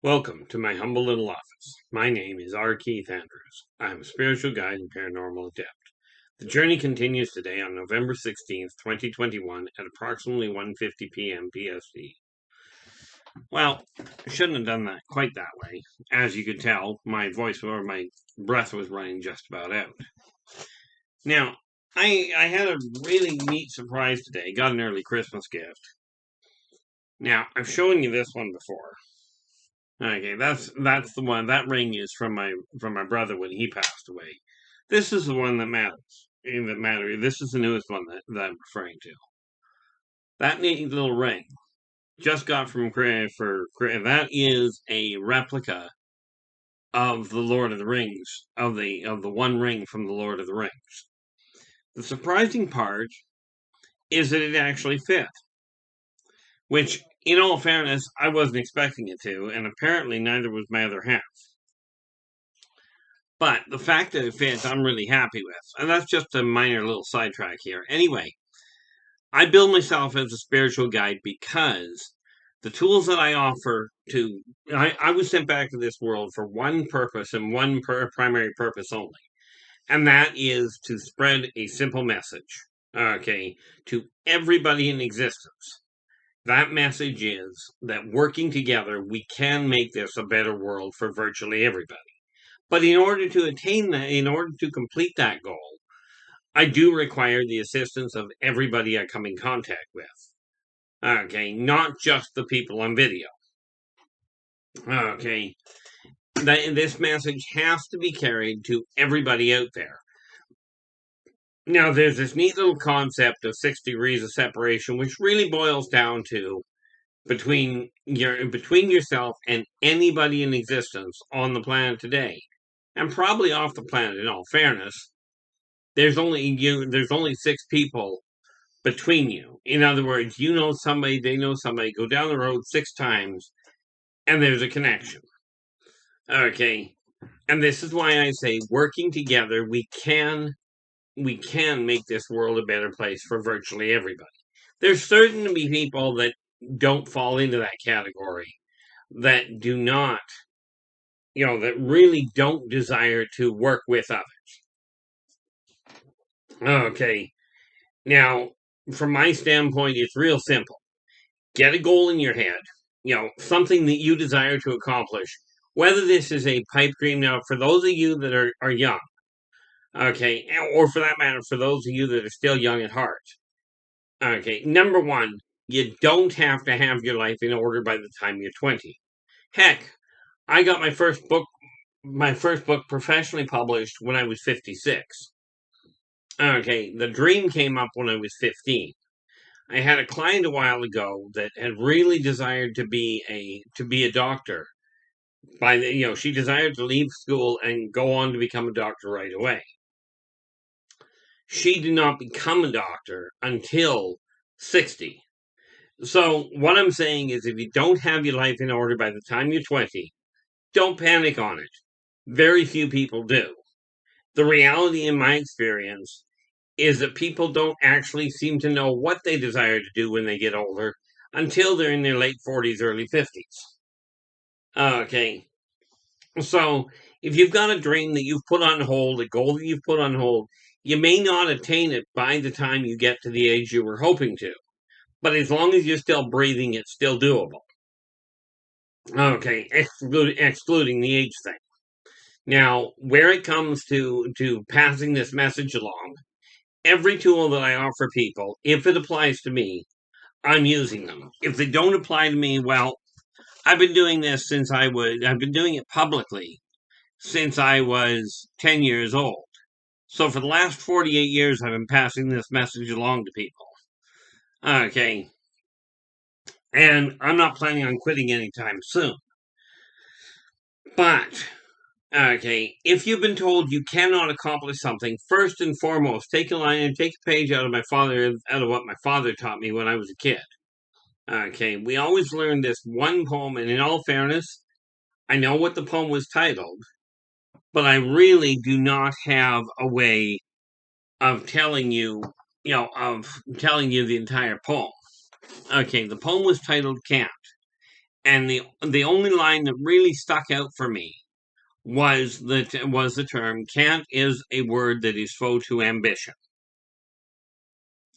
Welcome to my humble little office. My name is R. Keith Andrews. I am a spiritual guide and paranormal adept. The journey continues today on November 16th, 2021 at approximately 1:50 p.m. PST. Well, I shouldn't have done that quite that way. As you could tell, my breath was running just about out. Now, I had a really neat surprise today. Got an early Christmas gift. Now, I've shown you this one before. Okay, that's the one. That ring is from my brother when he passed away. This is the one that matters. This is the newest one that I'm referring to. That neat little ring just got from that is a replica of the Lord of the Rings of the One Ring from the Lord of the Rings. The surprising part is that it actually fit, which, in all fairness, I wasn't expecting it to, and apparently neither was my other half. But the fact that it fits, I'm really happy with. And that's just a minor little sidetrack here. Anyway, I build myself as a spiritual guide because the tools that I offer I was sent back to this world for one purpose and one primary purpose only. And that is to spread a simple message, okay, to everybody in existence. That message is that working together, we can make this a better world for virtually everybody. But in order to attain that, in order to complete that goal, I do require the assistance of everybody I come in contact with. Okay, not just the people on video. Okay, this message has to be carried to everybody out there. Now, there's this neat little concept of 6 degrees of separation, which really boils down to between yourself and anybody in existence on the planet today. And probably off the planet, in all fairness, there's only 6 people between you. In other words, you know somebody, they know somebody, go down the road 6 times, and there's a connection. Okay. And this is why I say, working together, we can make this world a better place for virtually everybody. There's certain to be people that don't fall into that category, that do not, that really don't desire to work with others. Okay. Now, from my standpoint, it's real simple. Get a goal in your head, something that you desire to accomplish, whether this is a pipe dream. Now, for those of you that are young, okay, or for that matter, for those of you that are still young at heart, okay, number one, you don't have to have your life in order by the time you're 20. Heck, I got my first book professionally published when I was 56. Okay, the dream came up when I was 15. I had a client a while ago that had really desired to be a doctor. She desired to leave school and go on to become a doctor right away. She did not become a doctor until 60. So what I'm saying is, if you don't have your life in order by the time you're 20, don't panic on it. Very few people do. The reality in my experience is that people don't actually seem to know what they desire to do when they get older until they're in their late 40s, early 50s. Okay. So if you've got a dream that you've put on hold, a goal that you've put on hold, you may not attain it by the time you get to the age you were hoping to. But as long as you're still breathing, it's still doable. Okay, excluding the age thing. Now, where it comes to passing this message along, every tool that I offer people, if it applies to me, I'm using them. If they don't apply to me, well, I've been doing this I've been doing it publicly since I was 10 years old. So for the last 48 years, I've been passing this message along to people. Okay. And I'm not planning on quitting anytime soon. But, okay, if you've been told you cannot accomplish something, first and foremost, take a line and take a page out of what my father taught me when I was a kid. Okay, we always learned this one poem, and in all fairness, I know what the poem was titled, but I really do not have a way of telling you the entire poem. Okay, the poem was titled Can't. And the only line that really stuck out for me was the term "can't is a word that is foe to ambition."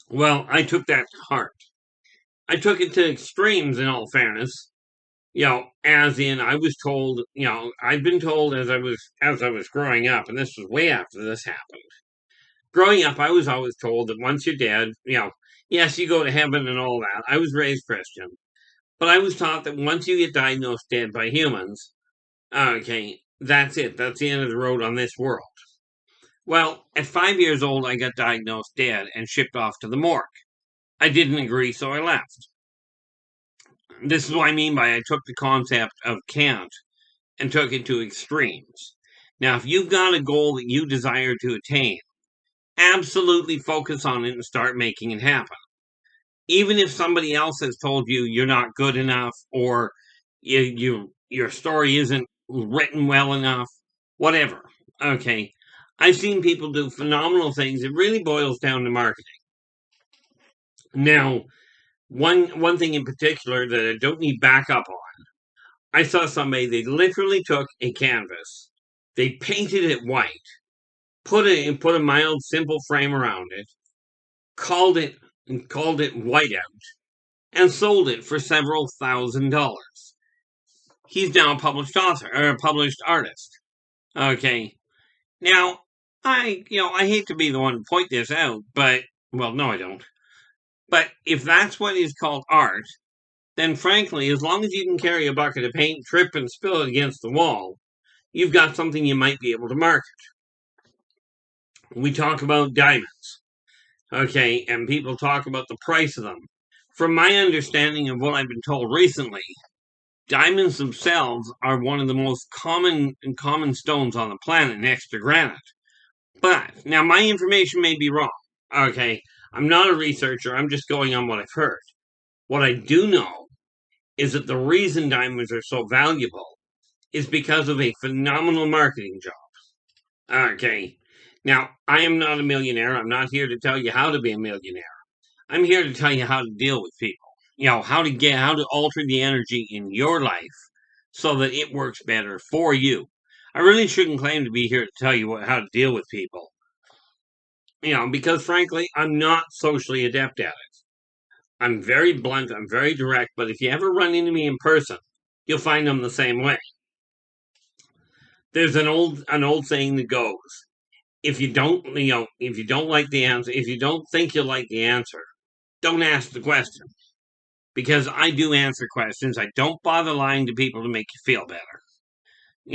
Well, I took that to heart. I took it to extremes, in all fairness. As in, I was told, I'd been told as I was growing up, and this was way after this happened. Growing up, I was always told that once you're dead, yes, you go to heaven and all that. I was raised Christian, but I was taught that once you get diagnosed dead by humans, okay, that's it. That's the end of the road on this world. Well, at 5 years old, I got diagnosed dead and shipped off to the morgue. I didn't agree, so I left. This is what I mean by I took the concept of can't and took it to extremes. Now, if you've got a goal that you desire to attain, absolutely focus on it and start making it happen. Even if somebody else has told you you're not good enough or your story isn't written well enough, whatever. Okay. I've seen people do phenomenal things. It really boils down to marketing. Now, one thing in particular that I don't need backup on, I saw somebody, they literally took a canvas, they painted it white, put a mild, simple frame around it, called it whiteout, and sold it for several $1,000s. He's now a published author or a published artist. Okay. Now, I hate to be the one to point this out, but well, no, I don't. But if that's what is called art, then frankly, as long as you can carry a bucket of paint, trip and spill it against the wall, you've got something you might be able to market. We talk about diamonds, okay, and people talk about the price of them. From my understanding of what I've been told recently, diamonds themselves are one of the most common stones on the planet next to granite. But now my information may be wrong. Okay, I'm not a researcher, I'm just going on what I've heard. What I do know is that the reason diamonds are so valuable is because of a phenomenal marketing job. Okay. Now, I am not a millionaire. I'm not here to tell you how to be a millionaire. I'm here to tell you how to deal with people. How to alter the energy in your life so that it works better for you. I really shouldn't claim to be here to tell you how to deal with people. Because frankly, I'm not socially adept at it. I'm very blunt, I'm very direct, but if you ever run into me in person, you'll find I'm the same way. There's an old saying that goes, if you don't like the answer, if you don't think you'll like the answer, don't ask the question. Because I do answer questions. I don't bother lying to people to make you feel better.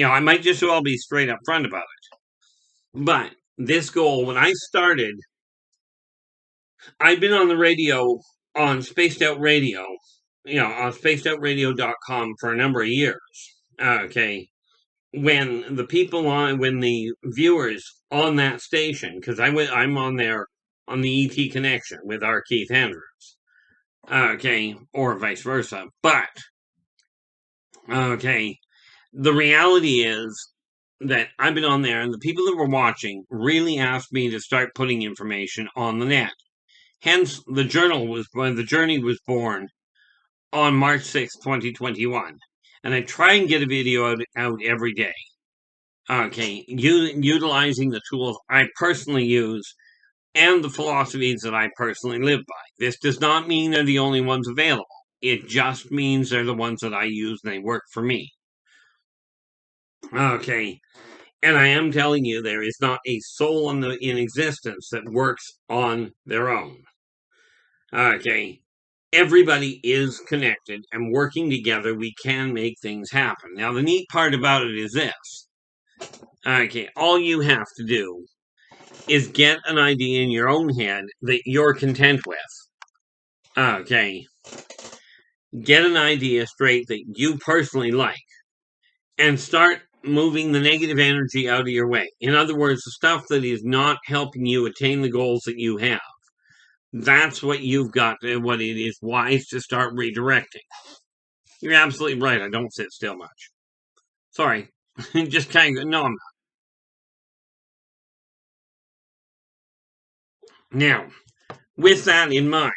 I might just as well be straight up front about it. But this goal, when I started, I've been on the radio, on Spaced Out Radio, on spacedoutradio.com for a number of years. Okay. When the viewers on that station, because I'm on there on the ET connection with our Keith Andrews. Okay. Or vice versa. But, okay. The reality is that I've been on there, and the people that were watching really asked me to start putting information on the net. Hence, the journey was born on March 6, 2021. And I try and get a video out every day. Okay, utilizing the tools I personally use and the philosophies that I personally live by. This does not mean they're the only ones available. It just means they're the ones that I use and they work for me. Okay, and I am telling you, there is not a soul in existence that works on their own. Okay, everybody is connected, and working together, we can make things happen. Now, the neat part about it is this. Okay, all you have to do is get an idea in your own head that you're content with. Okay, get an idea straight that you personally like, and start moving the negative energy out of your way. In other words, the stuff that is not helping you attain the goals that you have. That's what you've got, what it is wise to start redirecting. You're absolutely right. I don't sit still much. Sorry. Just kind of, no, I'm not. Now, with that in mind,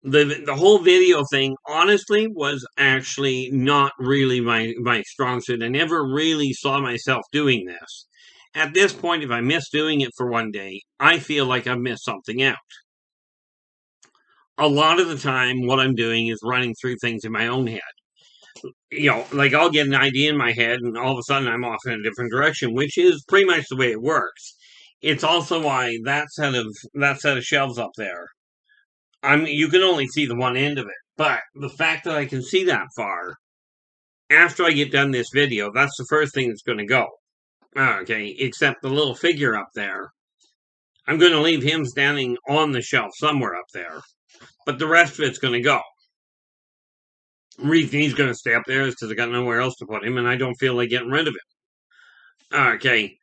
the whole video thing, honestly, was actually not really my strong suit. I never really saw myself doing this. At this point, if I miss doing it for one day, I feel like I've missed something out. A lot of the time, what I'm doing is running through things in my own head. Like I'll get an idea in my head, and all of a sudden I'm off in a different direction, which is pretty much the way it works. It's also why that set of shelves up there, you can only see the one end of it, but the fact that I can see that far after I get done this video, that's the first thing that's going to go. Okay, except the little figure up there. I'm going to leave him standing on the shelf somewhere up there, but the rest of it's going to go. The reason he's going to stay up there is because I got nowhere else to put him, and I don't feel like getting rid of him. Okay.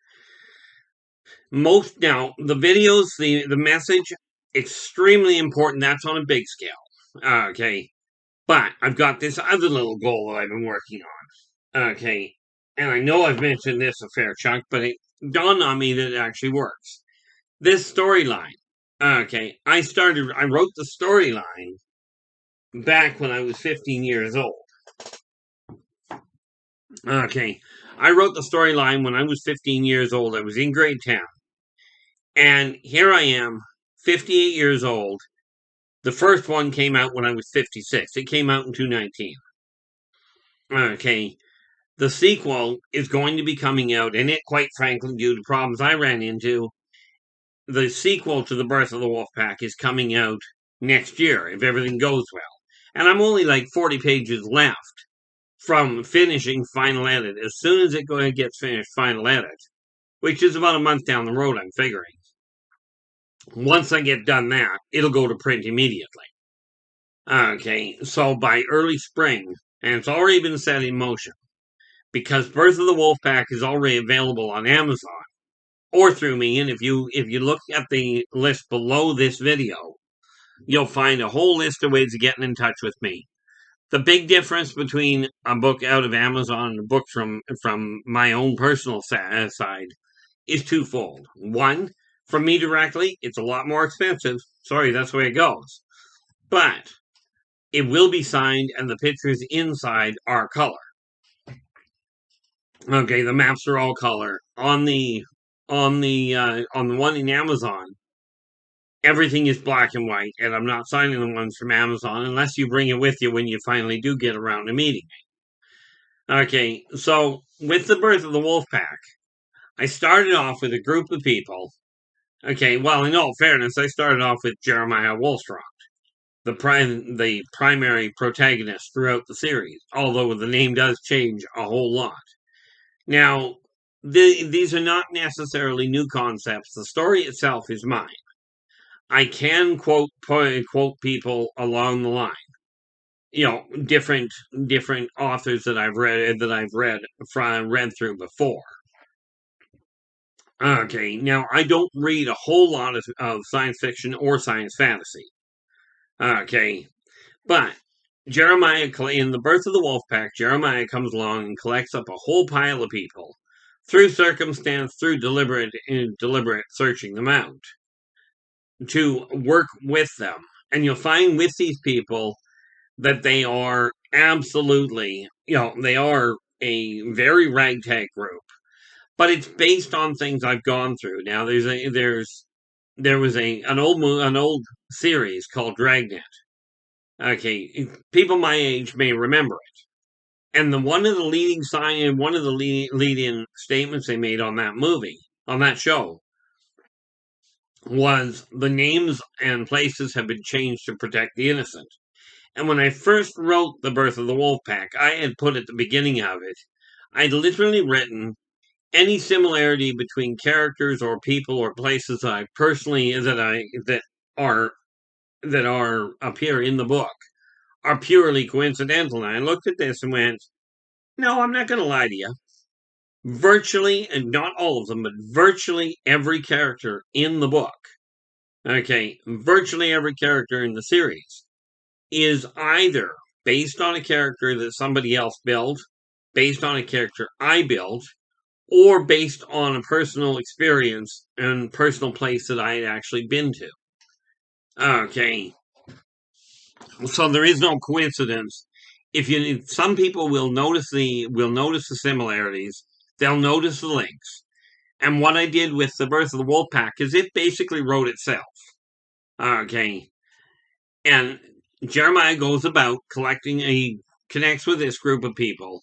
Now, the videos, the message, extremely important. That's on a big scale. Okay. But I've got this other little goal that I've been working on. Okay. And I know I've mentioned this a fair chunk, but it dawned on me that it actually works. This storyline. Okay. I wrote the storyline back when I was 15 years old. Okay. I wrote the storyline when I was 15 years old. I was in grade 10. And here I am, 58 years old. The first one came out when I was 56. It came out in 2019. Okay. The sequel is going to be coming out, and it, quite frankly, due to problems I ran into, the sequel to The Birth of the Wolfpack is coming out next year, if everything goes well. And I'm only like 40 pages left from finishing final edit. As soon as it gets finished final edit, which is about a month down the road, I'm figuring. Once I get done that, it'll go to print immediately. Okay, so by early spring, and it's already been set in motion, because Birth of the Wolfpack is already available on Amazon or through me, and if you look at the list below this video, you'll find a whole list of ways of getting in touch with me. The big difference between a book out of Amazon and a book from my own personal side is twofold. One, from me directly, it's a lot more expensive. Sorry, that's the way it goes. But it will be signed, and the pictures inside are color. Okay, the maps are all color. On the one in Amazon, everything is black and white, and I'm not signing the ones from Amazon unless you bring it with you when you finally do get around to meeting me. Okay, so with the Birth of the Wolfpack, I started off with a group of people. Okay, well, in all fairness, I started off with Jeremiah Wollstrock, the primary protagonist throughout the series, although the name does change a whole lot. Now, these are not necessarily new concepts. The story itself is mine. I can quote people along the line. Different authors that I've read through before. Okay, now I don't read a whole lot of science fiction or science fantasy. Okay, but Jeremiah, in The Birth of the Wolfpack, Jeremiah comes along and collects up a whole pile of people through circumstance, through deliberate searching them out, to work with them. And you'll find with these people that they are absolutely, they are a very ragtag group. But it's based on things I've gone through. Now, there was an old series called Dragnet. Okay, people my age may remember it. And one of the leading statements they made on that show, was the names and places have been changed to protect the innocent. And when I first wrote The Birth of the Wolfpack, I had put at the beginning of it, I'd literally written any similarity between characters or people or places that appear in the book are purely coincidental. And I looked at this and went, no, I'm not going to lie to you. Virtually, and not all of them, but virtually every character in the book, okay, virtually every character in the series is either based on a character that somebody else built, based on a character I built, or based on a personal experience and personal place that I had actually been to. Okay. So there is no coincidence. Some people will notice the similarities. They'll notice the links. And what I did with the Birth of the Wolf Pack is it basically wrote itself. Okay, and Jeremiah goes about he connects with this group of people.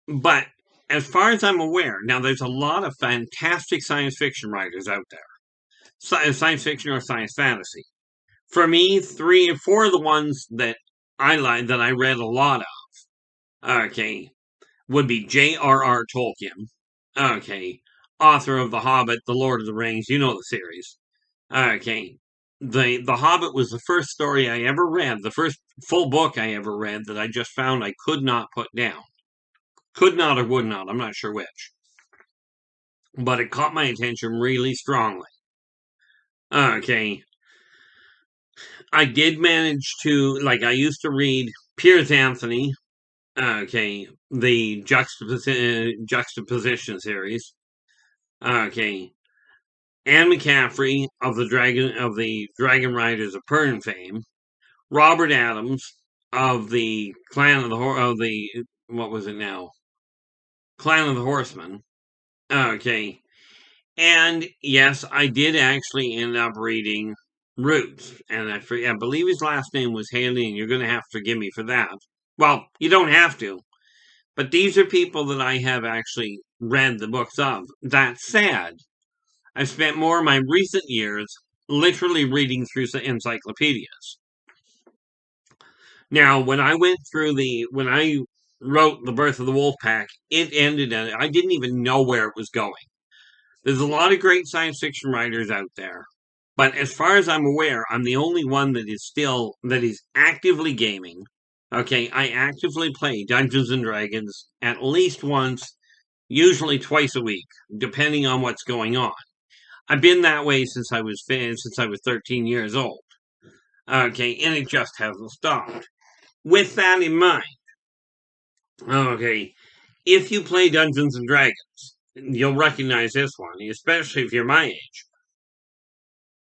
But as far as I'm aware, now there's a lot of fantastic science fiction writers out there. Science fiction or science fantasy. For me, 3 or 4 of the ones that I like, that I read a lot of, okay, would be J.R.R. Tolkien, okay, author of The Hobbit, The Lord of the Rings, you know the series. Okay, the Hobbit was the first story I ever read, the first full book I ever read that I just found I could not put down. Could not or would not, I'm not sure which. But it caught my attention really strongly. Okay, I did manage to, I used to read Piers Anthony, okay, the juxtaposition series. Okay, Anne McCaffrey of the Dragon Riders of Pern fame. Robert Adams of the what was it now? Clan of the Horsemen. Okay, and yes, I did actually end up reading Roots, and I believe his last name was Haley, and you're going to have to forgive me for that. Well, you don't have to, but these are people that I have actually read the books of. That said, I've spent more of my recent years literally reading through encyclopedias. Now, when I wrote The Birth of the Wolf Pack, it ended, and I didn't even know where it was going. There's a lot of great science fiction writers out there, but as far as I'm aware, I'm the only one that is actively gaming. Okay, I actively play Dungeons and Dragons at least once, usually twice a week, depending on what's going on. I've been that way since I was 13 years old. Okay, and it just hasn't stopped. With that in mind, okay, if you play Dungeons and Dragons, you'll recognize this one, especially if you're my age.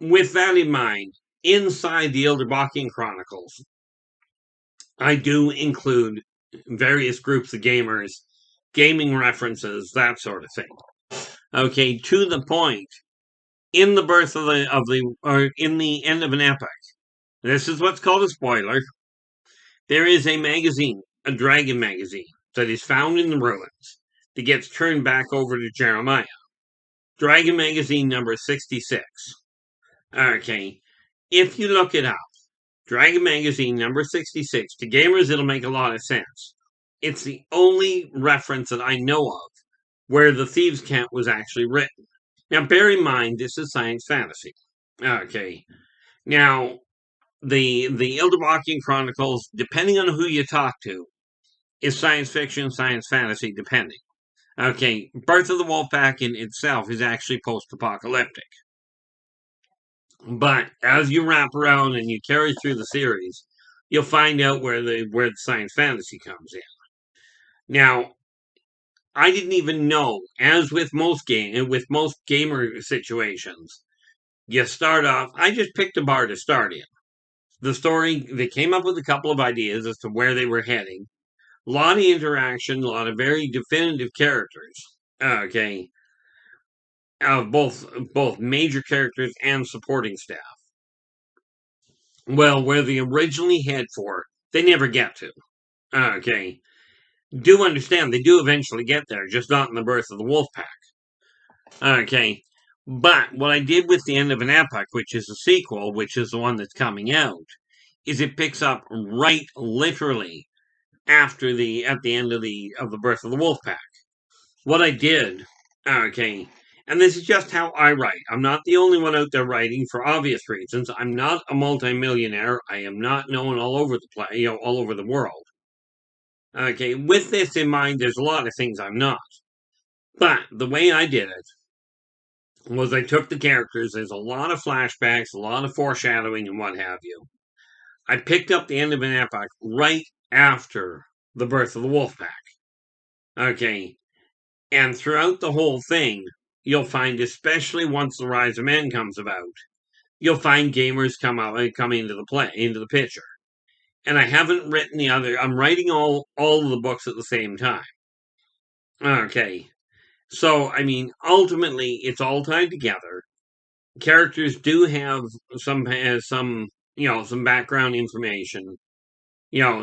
With that in mind, inside the Yldrbacian Chronicles, I do include various groups of gamers, gaming references, that sort of thing. Okay, to the point, in the birth or in the end of an epic, this is what's called a spoiler. There is a magazine, a dragon magazine, that is found in the ruins that gets turned back over to Jeremiah. Dragon magazine number 66. Okay, if you look it up, Dragon magazine number 66, to gamers it'll make a lot of sense. It's the only reference that I know of where the Thieves' Cant was actually written. Now, bear in mind, this is science fantasy. Okay, now, the Yldrbacian Chronicles, depending on who you talk to, is science fiction, science fantasy, depending. Okay, Birth of the Wolf Pack in itself is actually post-apocalyptic. But as you wrap around and you carry through the series, you'll find out where the science fantasy comes in. Now, I didn't even know, as with most gamer situations, you start off. I just picked a bar to start in. The story, they came up with a couple of ideas as to where they were heading. A lot of interaction, a lot of very definitive characters. Okay, both major characters and supporting staff. Well, where they originally head for, they never get to. Okay, do understand they do eventually get there, just not in the Birth of the Wolf Pack. Okay, but what I did with the end of an epic, which is a sequel, which is the one that's coming out, is it picks up right literally at the end of the Birth of the Wolf Pack. What I did, okay, and this is just how I write. I'm not the only one out there writing for obvious reasons. I'm not a multimillionaire. I am not known all over all over the world. Okay, with this in mind, there's a lot of things I'm not. But the way I did it was I took the characters. There's a lot of flashbacks, a lot of foreshadowing, and what have you. I picked up the end of an epic right after the Birth of the Wolf Pack. Okay, and throughout the whole thing, you'll find, especially once the Rise of Men comes about, you'll find gamers come into the picture. and I haven't written the other. I'm writing all of the books at the same time. Okay. So, I mean, ultimately, it's all tied together. Characters do have some some background information,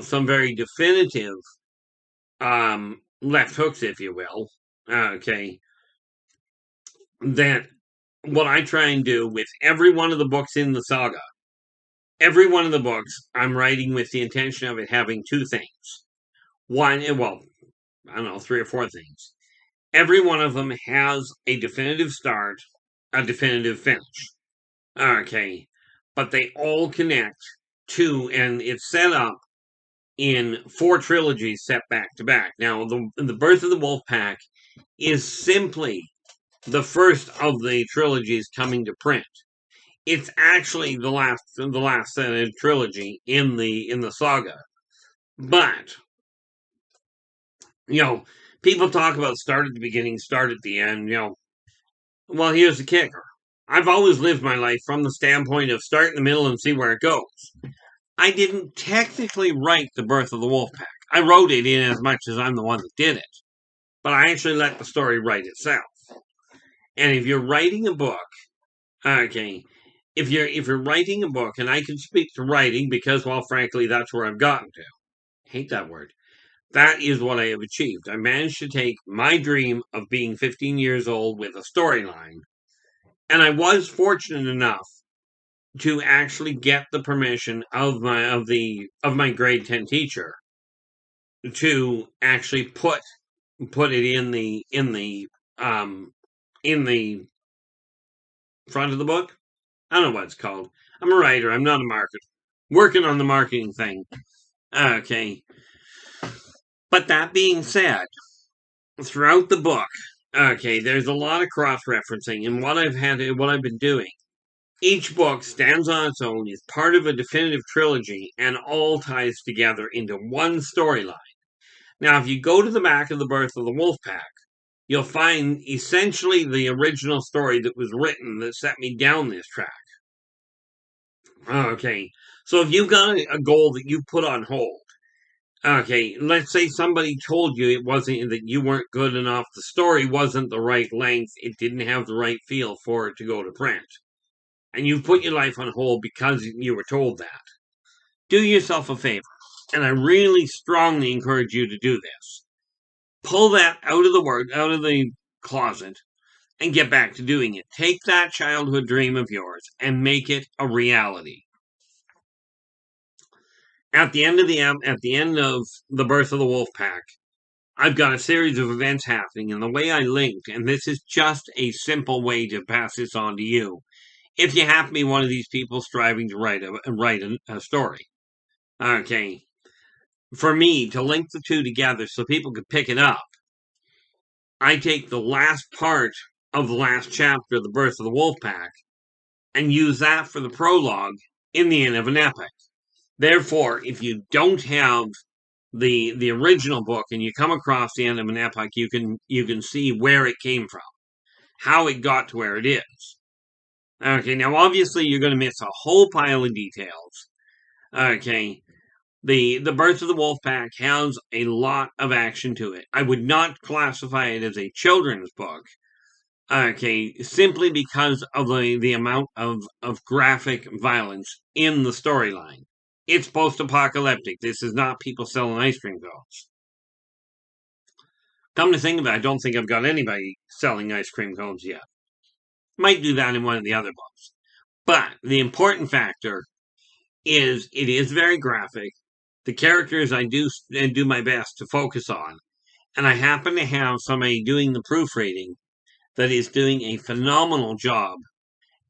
some very definitive left hooks, if you will. Okay. That what I try and do with every one of the books in the saga, every one of the books, I'm writing with the intention of it having two things. One, well, I don't know, three or four things. Every one of them has a definitive start, a definitive finish. Okay. But they all connect to, and it's set up in four trilogies set back to back. Now, the Birth of the Wolf Pack is simply the first of the trilogies coming to print. It's actually the last trilogy in the saga. But people talk about start at the beginning, start at the end. Well, here's the kicker. I've always lived my life from the standpoint of start in the middle and see where it goes. I didn't technically write The Birth of the Wolf Pack. I wrote it in as much as I'm the one that did it. But I actually let the story write itself. And if you're writing a book, okay, if you're writing a book, and I can speak to writing because, well, frankly, that's where I've gotten to. I hate that word. That is what I have achieved. I managed to take my dream of being 15 years old with a storyline, and I was fortunate enough to actually get the permission of my grade 10 teacher to actually put it in the front of the book. I don't know what it's called. I'm a writer. I'm not a marketer. Working on the marketing thing. Okay. But that being said, throughout the book, okay, there's a lot of cross-referencing, and what I've been doing. Each book stands on its own, is part of a definitive trilogy, and all ties together into one storyline. Now, if you go to the back of The Birth of the Wolf Pack, you'll find essentially the original story that was written that set me down this track. Okay, so if you've got a goal that you put on hold, okay, let's say somebody told you it wasn't, that you weren't good enough, the story wasn't the right length, it didn't have the right feel for it to go to print, and you've put your life on hold because you were told that. Do yourself a favor, and I really strongly encourage you to do this. Pull that out of the closet, and get back to doing it. Take that childhood dream of yours and make it a reality. At the end of The Birth of the Wolf Pack, I've got a series of events happening, and the way I linked, and this is just a simple way to pass this on to you, if you happen to be one of these people striving to write a story. Okay. For me, to link the two together so people could pick it up, I take the last part of the last chapter of The Birth of the Wolf Pack and use that for the prologue in the end of an epic. Therefore, if you don't have the original book and you come across the end of an epic, you can see where it came from, how it got to where it is. Okay, now obviously you're going to miss a whole pile of details. Okay, the Birth of the Wolf Pack has a lot of action to it. I would not classify it as a children's book. Okay, simply because of the amount of graphic violence in the storyline. It's post-apocalyptic. This is not people selling ice cream cones. Come to think of it, I don't think I've got anybody selling ice cream cones yet. Might do that in one of the other books. But the important factor is it is very graphic. The characters I do my best to focus on. And I happen to have somebody doing the proofreading that is doing a phenomenal job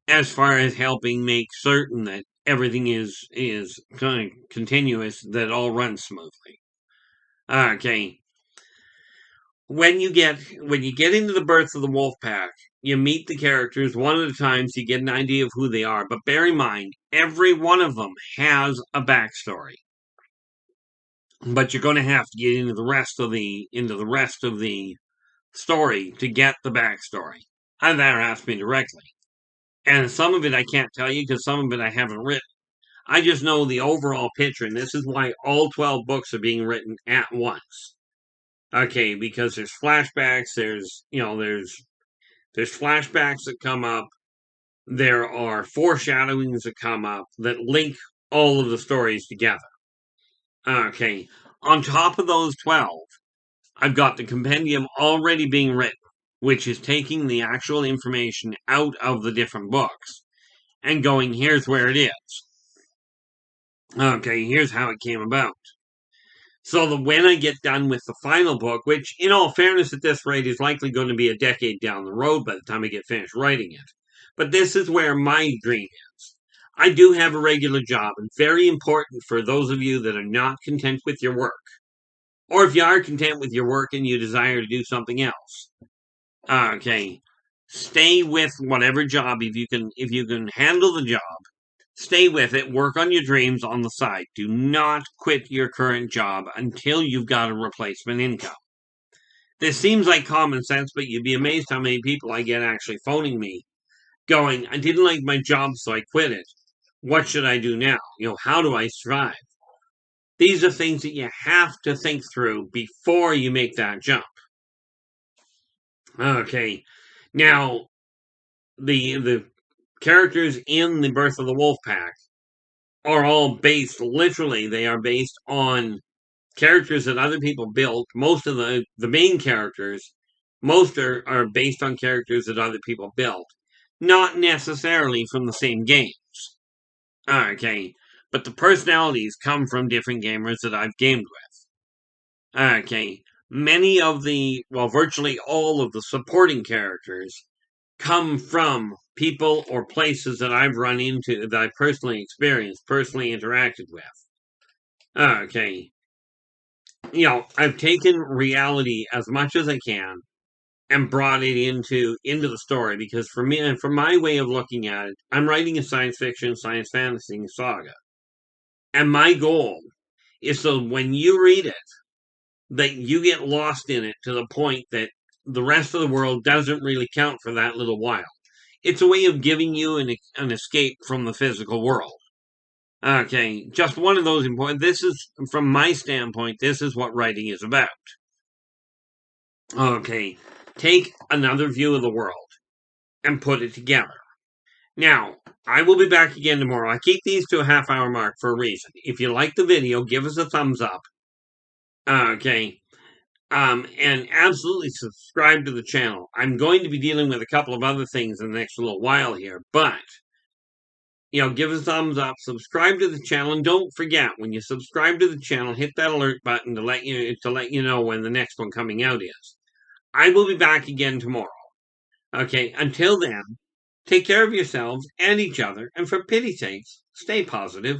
as far as helping make certain that everything is kind of continuous, that it all runs smoothly. Okay. When you get into The Birth of the Wolf Pack, you meet the characters one at a time so you get an idea of who they are. But bear in mind, every one of them has a backstory. But you're going to have to get into the rest of the story to get the backstory. Either ask me directly. And some of it I can't tell you because some of it I haven't written. I just know the overall picture, and this is why all 12 books are being written at once. Okay, because there's flashbacks, there's flashbacks that come up, there are foreshadowings that come up that link all of the stories together. Okay, on top of those 12, I've got the compendium already being written, which is taking the actual information out of the different books and going, here's where it is. Okay, here's how it came about. So that when I get done with the final book, which, in all fairness, at this rate, is likely going to be a decade down the road by the time I get finished writing it. But this is where my dream is. I do have a regular job, and very important for those of you that are not content with your work. Or if you are content with your work and you desire to do something else. Okay. Stay with whatever job, if you can handle the job. Stay with it, work on your dreams on the side. Do not quit your current job until you've got a replacement income. This seems like common sense, but you'd be amazed how many people I get actually phoning me, going, I didn't like my job, so I quit it. What should I do now? How do I strive? These are things that you have to think through before you make that jump. Okay, now, the characters in The Birth of the Wolf Pack are all based, literally, they are based on characters that other people built. Most of the main characters, most are based on characters that other people built. Not necessarily from the same games. Okay, but the personalities come from different gamers that I've gamed with. Okay, many of virtually all of the supporting characters come from people or places that I've run into, that I personally experienced, personally interacted with. Okay. I've taken reality as much as I can and brought it into the story, because for me, and for my way of looking at it, I'm writing a science fiction, science fantasy saga. And my goal is so when you read it, that you get lost in it to the point that the rest of the world doesn't really count for that little while. It's a way of giving you an escape from the physical world. Okay, just one of those important. This is, from my standpoint, this is what writing is about. Okay, take another view of the world and put it together. Now, I will be back again tomorrow. I keep these to a half-hour mark for a reason. If you like the video, give us a thumbs up. Okay. And absolutely subscribe to the channel. I'm going to be dealing with a couple of other things in the next little while here, but give us a thumbs up, subscribe to the channel, and don't forget, when you subscribe to the channel, hit that alert button to let you know when the next one coming out is. I will be back again tomorrow. Okay, until then, take care of yourselves and each other, and for pity's sake, stay positive.